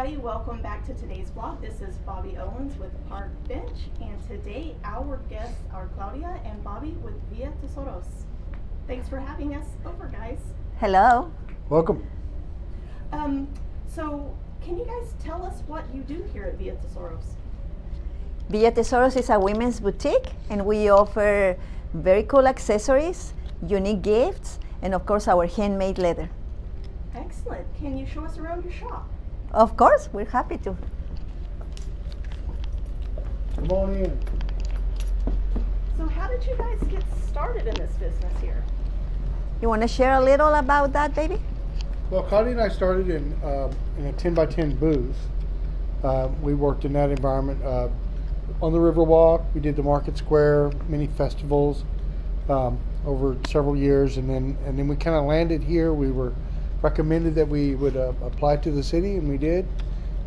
everybody, welcome back to today's vlog. This is Bobby Owens with Park Bench, and today our guests are Claudia and Bobby with Villa Tesoros. Thanks for having us over, guys. Hello. Welcome. So can you guys tell us what you do here at Villa Tesoros? Villa Tesoros is a women's boutique, and we offer very cool accessories, unique gifts, and of course our handmade leather. Excellent. Can you show us around your shop? Of course, we're happy to. Come on in. So how did you guys get started in this business here? You want to share a little about that, baby? Well, Claudia and I started in a 10 by 10 booth. We worked in that environment on the Riverwalk. We did the Market Square, many festivals over several years, and then we kind of landed here. We were recommended that we would apply to the city, and we did,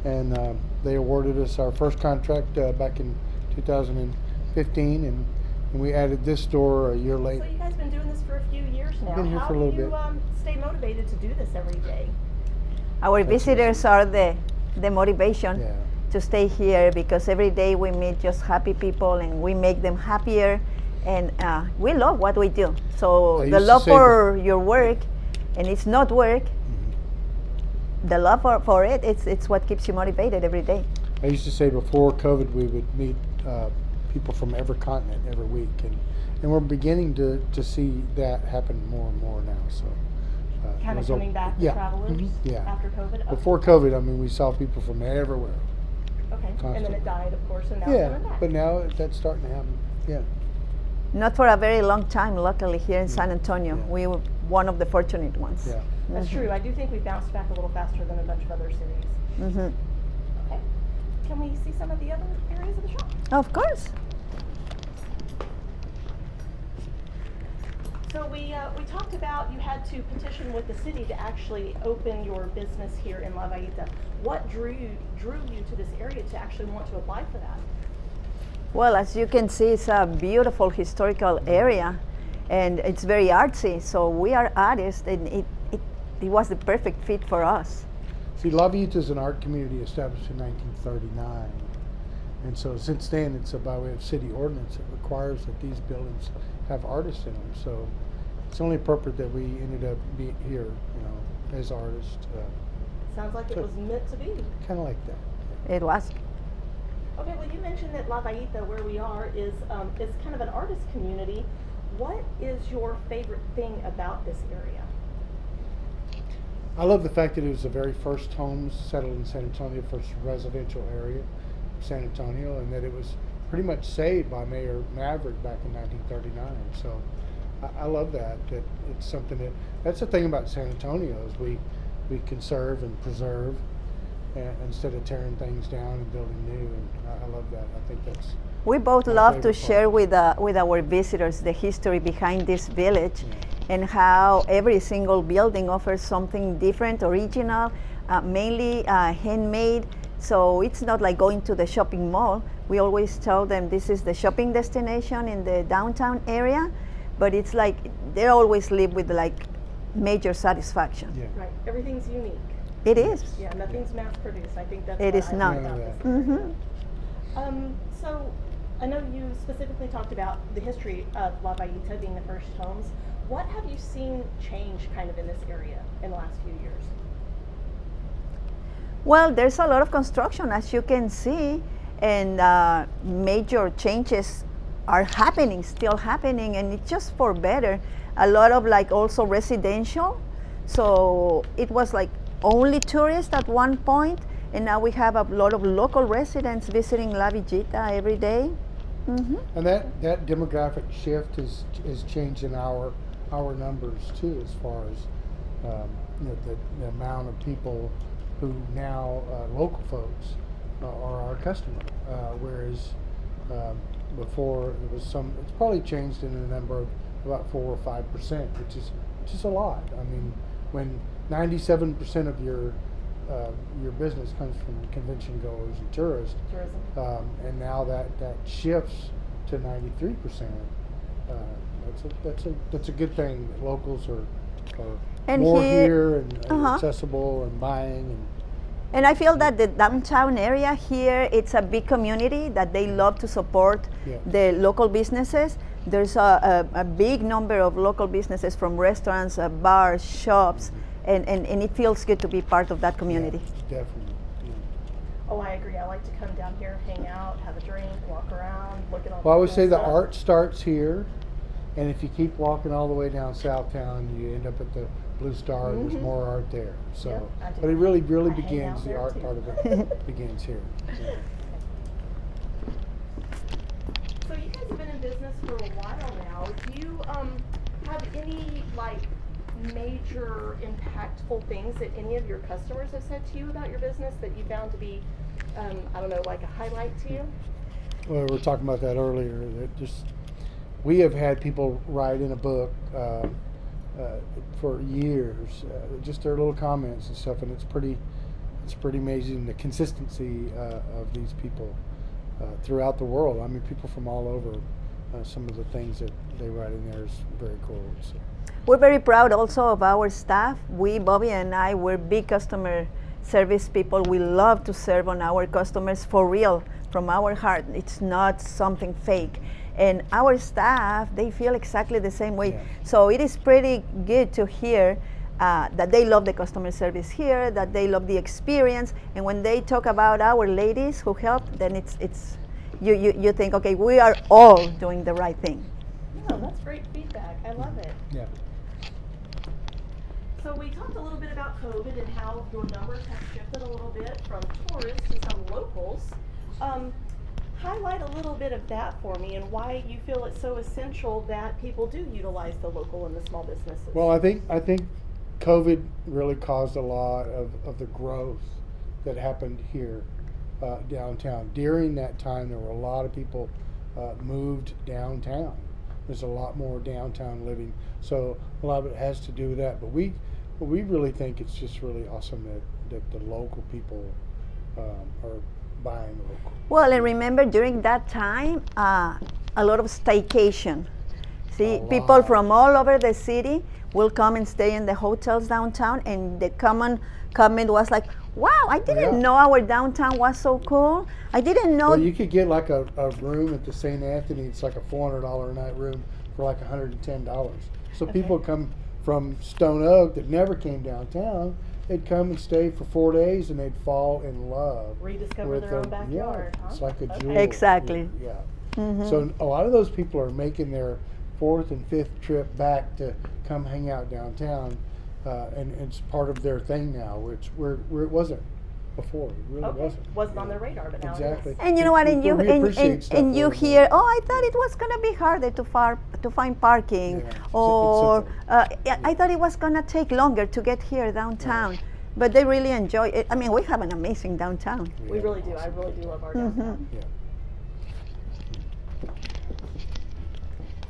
and they awarded us our first contract back in 2015, and we added this store a year later. So you guys been doing this for a few years now. Been here for a little bit. How do you stay motivated to do this every day? Our visitors are the motivation Yeah. to stay here, because every day we meet just happy people and we make them happier, and we love what we do. So I the used to love say for your work, and it's not work, the love for it, it's what keeps you motivated every day. I used to say before COVID we would meet people from every continent every week, and we're beginning to see that happen more and more now. So Kind it of was coming back, the yeah. travelers, Yeah. after COVID? Okay. Before COVID, I mean, we saw people from everywhere. Okay, and then constantly. it died, of course, and now it's Yeah, coming back. but now that's starting to happen. Yeah. Not for a very long time, luckily, here in San Antonio. Yeah. We were one of the fortunate ones. Yeah. That's true. I do think we bounced back a little faster than a bunch of other cities. Mm-hmm. Okay. Can we see some of the other areas of the shop? Of course. So we talked about you had to petition with the city to actually open your business here in La Vallita. What drew you to this area to actually want to apply for that? Well, as you can see, it's a beautiful historical area, and it's very artsy. So we are artists, and it was the perfect fit for us. See, La Villita is an art community established in 1939. And so since then, it's by way of city ordinance. It requires that these buildings have artists in them. So it's only appropriate that we ended up being here, as artists. Sounds like it was meant to be. Kind of like that. It was. Okay, well, you mentioned that La Vallita, where we are, is kind of an artist community. What is your favorite thing about this area? I love the fact that it was the very first homes settled in San Antonio, first residential area of San Antonio, and that it was pretty much saved by Mayor Maverick back in 1939. So I love that it's something that's the thing about San Antonio is we conserve and preserve instead of tearing things down and building new, and I love that. I think that's We both my love to favorite share part. with our visitors the history behind this village, and how every single building offers something different, original, mainly handmade. So it's not like going to the shopping mall. We always tell them this is the shopping destination in the downtown area, but it's like they always live with like major satisfaction. Yeah. Right, everything's unique. It is. Yeah, nothing's mass produced. I think that's It what is I not. like about Yeah. this area. Mm-hmm. So I know you specifically talked about the history of La Vallita being the first homes. What have you seen change kind of in this area in the last few years? Well, there's a lot of construction, as you can see, and major changes are happening, still happening, and it's just for better. A lot of like also residential. So it was like only tourists at one point, and now we have a lot of local residents visiting La Villita every day. Mm-hmm. And that demographic shift is changing our numbers too, as far as the amount of people who now local folks are our customer, whereas before it was it's probably changed in a number of about 4 or 5%, which is a lot. I mean, when 97% of your business comes from convention goers and tourists, Tourism. and now that shifts to 93%. That's a good thing. That locals are And more here- here and Uh-huh. accessible and buying, And I feel that the downtown area here, it's a big community that they love to support Yeah. the local businesses. There's a big number of local businesses from restaurants, bars, shops, and it feels good to be part of that community. Yeah, definitely. Yeah. Oh, I agree. I like to come down here, hang out, have a drink, walk around, look at all. Well, I the would cool say the stuff. art starts here, and if you keep walking all the way down Southtown, you end up at the Blue Star, and there's more art there. So, Yep, I do. but it really I hang begins, out the there art too. part of it begins here. Yeah. So you guys have been in business for a while now. Do you have any like major impactful things that any of your customers have said to you about your business that you found to be, I don't know, like a highlight to you? Well, we were talking about that earlier. That just we have had people write in a book for years, just their little comments and stuff, and it's pretty amazing the consistency of these people throughout the world. I mean, people from all over. Some of the things that they write in there is very cool. So. We're very proud also of our staff. We, Bobby and I, we're big customer service people. We love to serve on our customers for real, from our heart. It's not something fake. And our staff, they feel exactly the same way. Yeah. So it is pretty good to hear that they love the customer service here, that they love the experience. And when they talk about our ladies who help, then it's you think, okay, we are all doing the right thing. No, that's great feedback. I love it. Yeah. So we talked a little bit about COVID and how your numbers have shifted a little bit from tourists to some locals. Highlight a little bit of that for me and why you feel it's so essential that people do utilize the local and the small businesses. Well, I think COVID really caused a lot of the growth that happened here downtown. During that time, there were a lot of people moved downtown. There's a lot more downtown living, so a lot of it has to do with that. But we really think it's just really awesome that the local people are buying local. Well, and remember during that time, a lot of staycation. See, people lot. from all over the city will come and stay in the hotels downtown, and the common comment was like, wow, I didn't Yeah. know our downtown was so cool. I didn't know. Well, you could get like a room at the St. Anthony. It's like a $400 a night room for like $110. So people come from Stone Oak that never came downtown. They'd come and stay for 4 days, and they'd fall in love. Rediscover with their own backyard, Yeah, huh? it's like a Okay. jewel. Exactly. Yeah. Mhm. So a lot of those people are making their 4th and 5th trip back to come hang out downtown, and it's part of their thing now, which where it wasn't before. It really wasn't. On their radar, but now Exactly. it is. And you know what? And you We appreciate stuff and you a little hear, more. oh, I thought it was gonna be harder to find parking, Yeah, it's or simple. I thought it was gonna take longer to get here downtown. Right. But they really enjoy it. I mean, we have an amazing downtown. We really do. I really do love our downtown. Yeah.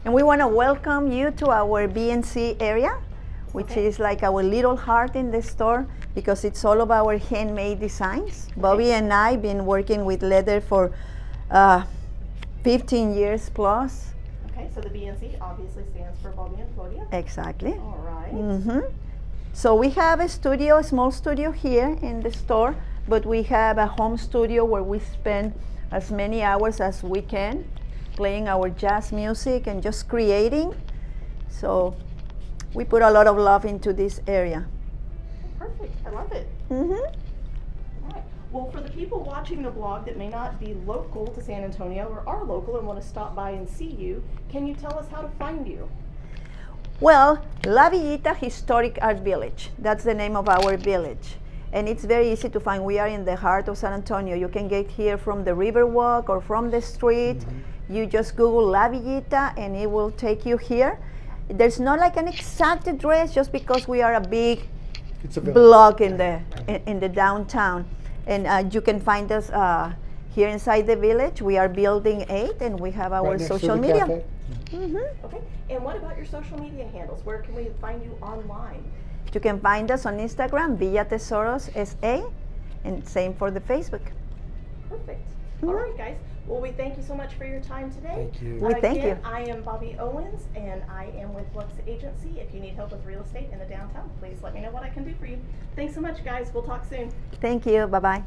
And we want to welcome you to our BNC area, which Okay. is like our little heart in the store because it's all of our handmade designs. Bobby and I been working with leather for 15 years plus. Okay, so the BNC obviously stands for Bobby and Claudia. Exactly. All right. Mm-hmm. So we have a studio, a small studio here in the store, but we have a home studio where we spend as many hours as we can playing our jazz music and just creating. So we put a lot of love into this area. Perfect. I love it. Mm-hmm. All right. Well, for the people watching the blog that may not be local to San Antonio or are local and want to stop by and see you, can you tell us how to find you? Well, La Villita Historic Art Village. That's the name of our village. And it's very easy to find. We are in the heart of San Antonio. You can get here from the Riverwalk or from the street. Mm-hmm. You just Google La Villita and it will take you here. There's not like an exact address just because we are a big It's a village. block in the downtown. And you can find us here inside the village. We are building 8 and we have our Right next to social the media. cafe. Mm-hmm. Okay. And what about your social media handles? Where can we find you online? You can find us on Instagram, Villa Tesoros SA, and same for the Facebook. Perfect. All right, guys. Well, we thank you so much for your time today. Thank you. We thank Again, you. I am Bobby Owens, and I am with Lux Agency. If you need help with real estate in the downtown, please let me know what I can do for you. Thanks so much, guys. We'll talk soon. Thank you. Bye bye.